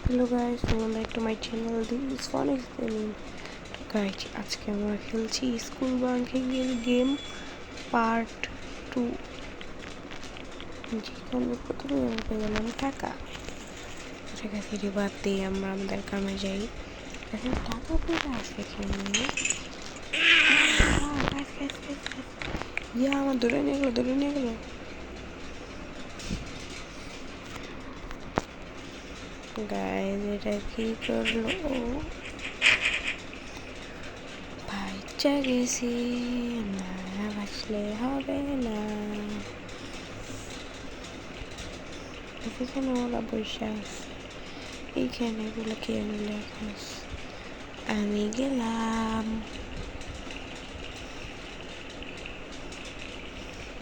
Hello guys, welcome back to my channel. This one is the name. তো guys, আজকে আমরা খেলছি school বাঙ্কিং এর গেম পার্ট 2। যেখানে প্রথমে আমরা পেলাম টাকা। ঠিক আছে, এটি বাদ দিয়ে আমরা আমাদের কামে যাই। এখন টাকা পেয়ে আসে এখানে। আমার ধরে নিয়ে গেলো। গাইজ এটা কি করলো? বাচ্চা গেছি না, বাঁচলে হবে না। এখানে ওরা বসে আছে, এইখানে এগুলো কে লেখা আছে। আমি গেলাম।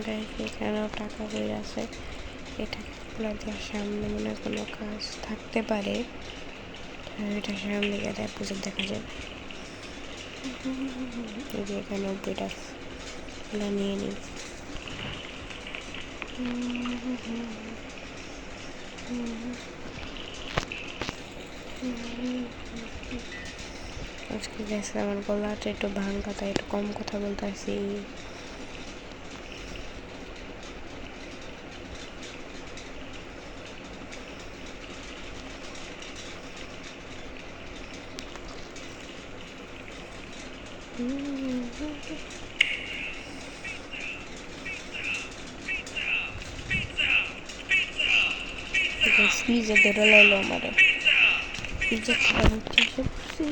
গাইজ এখানেও টাকা বই আছে। এটা দিয়ে সামনে মনে কোনো কাজ থাকতে পারে। এটা সামনে গেলে প্রচুর দেখা যাবে। এই যে এখানে বইটা নিয়ে নিই। আজকে গেছে আমার গলাটা একটু ভাঙা, তাই একটু কম কথা বলতে আসি। পিজা ধরে লাইলো আমার, পিজা খাওয়া হচ্ছে সবজি।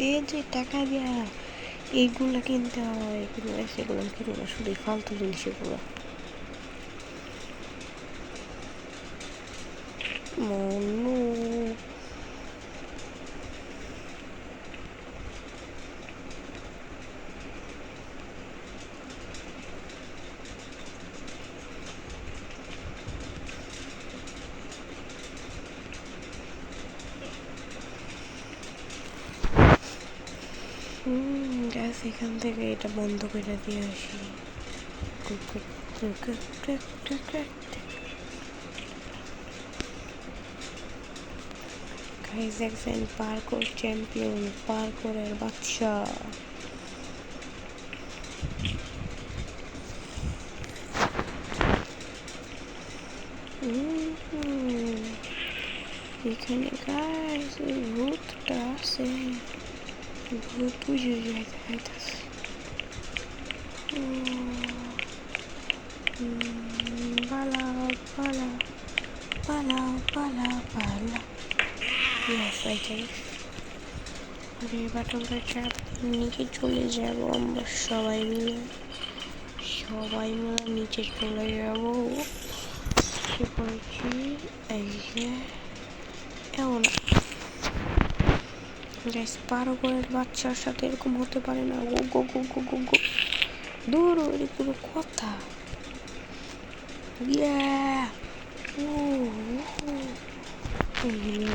এই যে টাকা দেয়া এইগুলো কিনতে হয়, সেগুলো কিনবো না, শুধু ফালতু জিনিস এগুলো। মনু গ্যাস এখান থেকে এটা বন্ধ করে দিয়ে আসি। গাইস দেখছেন, পার্কোর চ্যাম্পিয়ন, পার্কোরের বাদশা। এখানে গাইস ওই ভূতটা আছে, ভূত বুঝে যাইতেছে। পালাও পালাও পালাও পালাও পালাও। Yes, I did. বাটনটা চাপ নিচে চলে যাব আমরা সবাই মিলে নিচে চলে যাব। করেছি এই যে এমন গ্যাস পারো করে বাচ্চার সাথে এরকম হতে পারে না। গো গো গো গো গো গো দূর, এটা কোনো কথা?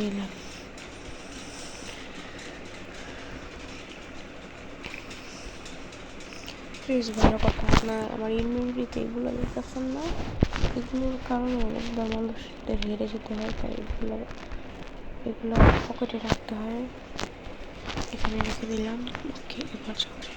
গেলাম। প্লিজ ভালো কথা না, আমার ইমিউনিটিতে এগুলো দেখতেছেন না, এগুলোর কারণে অনেকবার মানুষদের হেরে যেতে হয়, তাই এগুলো পকেটে রাখতে হয়। এখানে রেখে দিলাম। ওকে, এবার চলে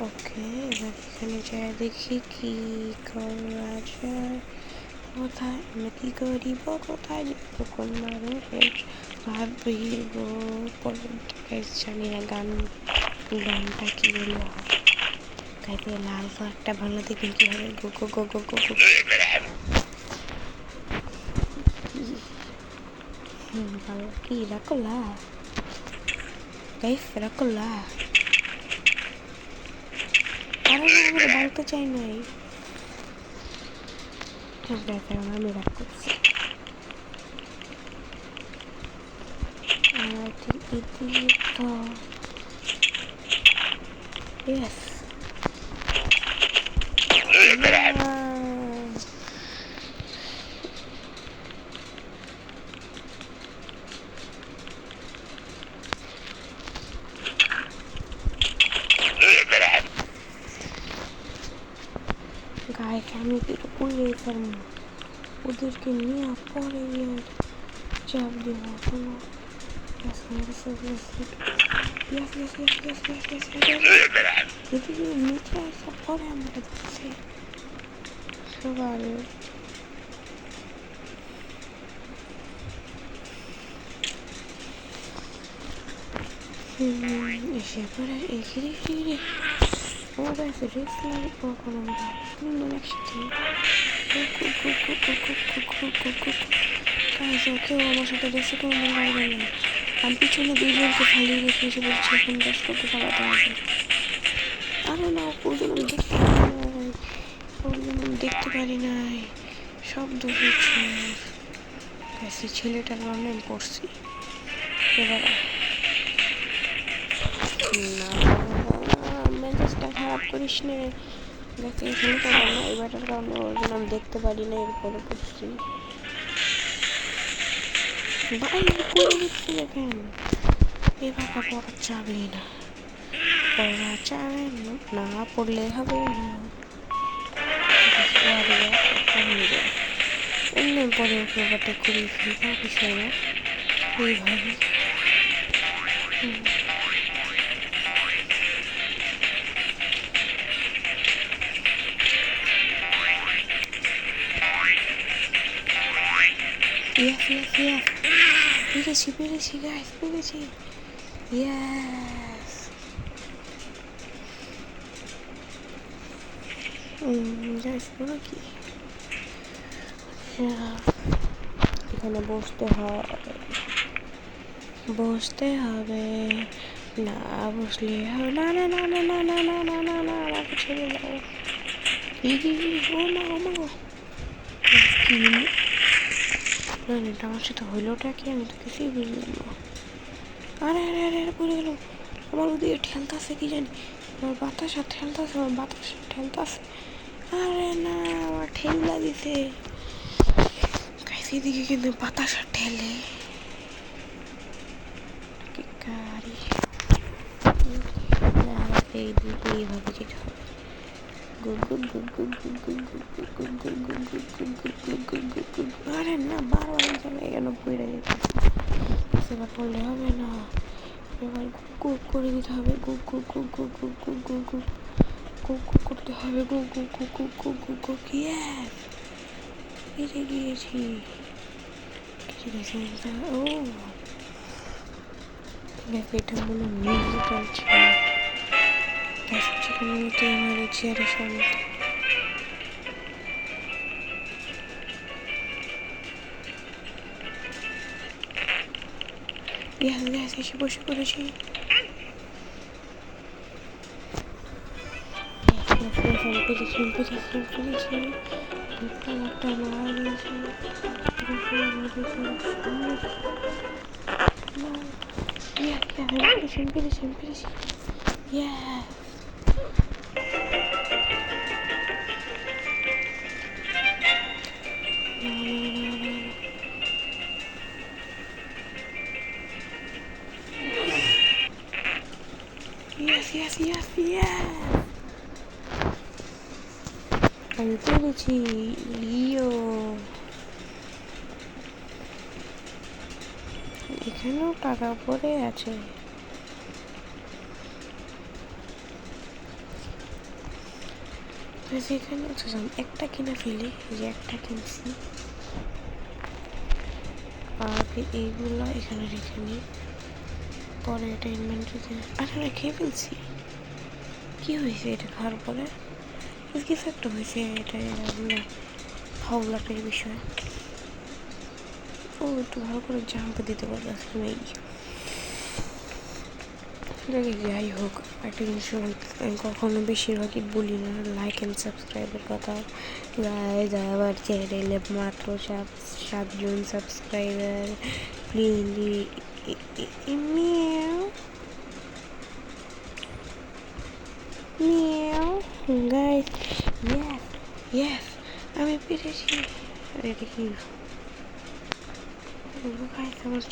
ওকে, এবার এখানে যায় দেখি কি করা যায়। কোথায় আমি কি করিব, কোথায় যাব, কোন মানুষের ভাবিব, জানি না গানটা কি হলো। গাইতে লাল কালারটা ভালো দেখে কি হবে। গো গো গো গো গো গো। ভালো কি রাখলা গাইস, রাখলা আরে বাড়িতে চাই নাই। দেখে আমি রাগ করছি আর এদিকে তো ইয়েস গায়ে আমি একটু পুড়িয়ে ফেলবো ওদেরকে নিয়ে পরে গিয়ে চাপ দিব কোনো এদিকে নিচে আসা পরে আমরা দেখছি সবার এসে পরে এগিয়ে গিয়ে ওরা এসে রেস লাগে কখনো তিনজন একসাথে কেউ আমার সাথে রেসে কোনো লাগবে না আমি পিছনে দুইজনকে ফালিয়ে রেখে এসে বলছি এখন গ্যাস করতে চালাতে হবে আরে না ওজন আমি দেখতে পারি নাই ওজন আমি দেখতে পারি নাই সব দোষ হচ্ছে গ্যাসে ছেলেটার কারণে আমি পড়ছি এবার না মেজাজটা খারাপ করিস নে গ্যাসে ছেলেটার কারণে এবারটার কারণে ওজন আমি দেখতে পারি না এরপরে পড়ছি বাইরে করে দিচ্ছি দেখেন এ ফাঁকা পড়া যাবে না পড়া যাবে না পড়লে হবে না এমনি পরে ওকে ওটা করে ফেলবো বিষয় না এইভাবে পেরেছি গাইস পেরেছি ইয়েস গাইস পুরো কি এখানে বসতে হবে না বসলে হবে না না না না না না না না না না আমাকে ছেড়ে দাও কি ও মা কি না এটা আমার সাথে হইলোটা কি আমি তো কিছুই বুঝলাম না আরে আরে আরে আরে পড়ে গেল আমার ওদিকে ঠেলতাছে কি জানি আমার বাতাসা ঠেলতাছে আরে না আমার ঠেলা দিছে এদিকে কিন্তু বাতাসা ঠেলে গাড়ি এইদিকে এইভাবে যেতে হবে আরে না বারবার কেন পড়ে যেতে এবার পড়লে হবে না এবার গুপ করে দিতে হবে গুপ করতে হবে গুপ এসে গিয়েছি ও এটা মনে মিউজিক্যাল চেয়ার আমাদের চেয়ারের সামনে গ্যাস এসে বসে পড়েছি পেরেছি একটা মারা দিয়েছি পেরেছি Yes. আমি পেরেছি এখানেও টাকা পড়ে আছে এখানে একটা কিনে ফেলি যে একটা কিনছি আর এইগুলো এখানে রেখে নিই পরে এটা ইনভেন্টরিতে আসলে খেয়ে ফেলছি কি হয়েছে এটা খাওয়ার পরে কিছু একটা হয়েছে এটা হাওলাটের বিষয় ও একটু ভালো করে জাম্প দিতে পারছে নেই যাই হোক একটা জিনিস আমি কখনো বেশিরভাগই বলি না লাইক অ্যান্ড সাবস্ক্রাইবের কথা। গাইজ আমার চ্যানেলে মাত্র 7জন subscriber. Please guys, yes yes, আমি পেরেছি। এটা কি আমার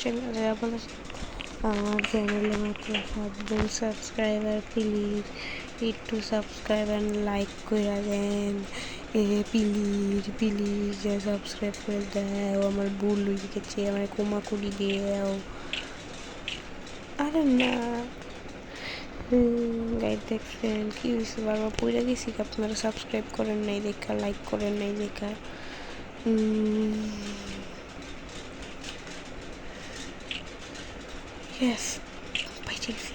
চ্যানেলে মাত্র 7জন সাবস্ক্রাইবার। প্লিজ একটু সাবস্ক্রাইব অ্যান্ড লাইক করে দেন। প্লিজ সাবস্ক্রাইব করে দাও। আমার ভুল হয়ে গেছে, আমার ক্ষমা করে দাও। আরে না গাইড দেখছেন কি হয়েছে, বারবার পড়ে গেছি। আপনারা সাবস্ক্রাইব করেন নাই দেখা, লাইক করেন নাই দেখা। ইয়েস, পাইছে গেছি।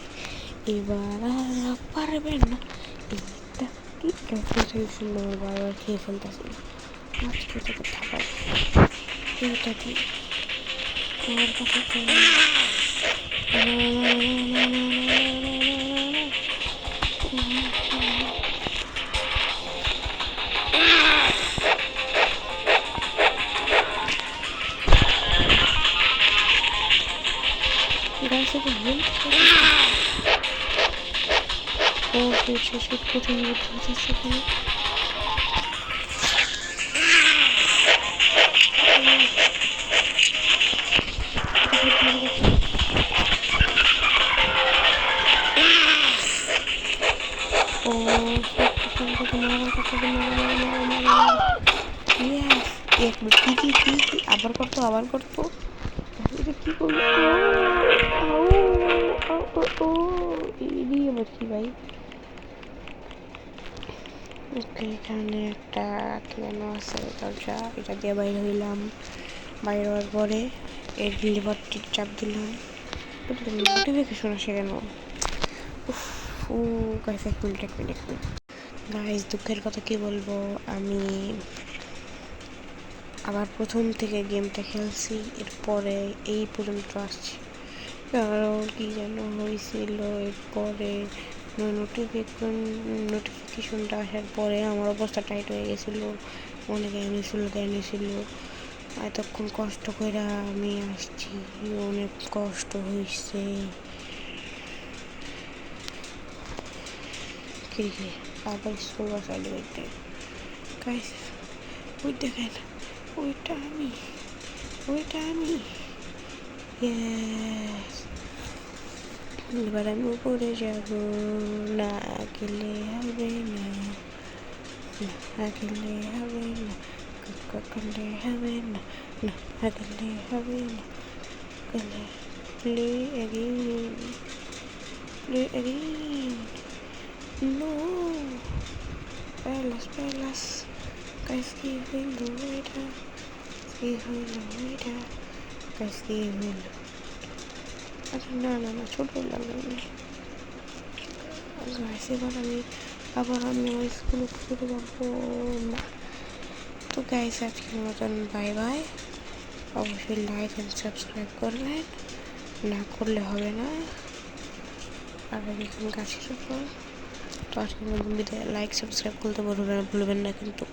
এবার আর পারবেন না। এইটা কি ক্যালকুলেশন বারবার খেয়ে ফেলতেছি। আজকে তোকে থাকার এইটা কি আমার কথা গাছে হেল্প ও শেষ কোথায় যাচ্ছে সেখানে। আবার করতো এটা কি করলো আবার কি ভাই। ওকে, এখানে একটা কেন আছে দরজা, এটা দিয়ে বাইরে হইলাম। বাইরে হওয়ার পরে এর লিভারটির চাপ দিলাম। নোটিফিকেশন আসে কেন? ও গাইস, এক মিনিট গাইস, দুঃখের কথা কি বলবো, আমি আবার প্রথম থেকে গেমটা খেলছি, এরপরে এই পর্যন্ত আসছি। আরও কি যেন হয়েছিল, এরপরে নোটিফিকেশনটা আসার পরে আমার অবস্থা টাইট হয়ে গেছিলো। অনেক জ্ঞান ছিল। এতক্ষণ কষ্ট করে আমি আসছি, অনেক কষ্ট হয়েছে। কি আবার স্কুল বাসায় দেখতে গাইস, ওই দেখেন, ওইটা আমি ইয়েস। এবার আমি উপরে যাব, না গেলে হবে না, না গেলে হবে না, করলে হবে না, না গেলে হবে না, গেলে প্লে এগেইন নো প্যালাস গাইস, কি হইল এটা, গাইস কি হইল? আচ্ছা না ছোট লাগলো গাইস। এবার আমি আমার স্কুলে ফিরে যাবো না। তো গাইস, আজকের মতন বাই বাই। অবশ্যই লাইক অ্যান্ড সাবস্ক্রাইব করবেন, না করলে হবে না। আর দেখুন গাছের উপর। তো আজকের মতন বিদায়। লাইক সাবস্ক্রাইব করতে ভুলবেন না কিন্তু।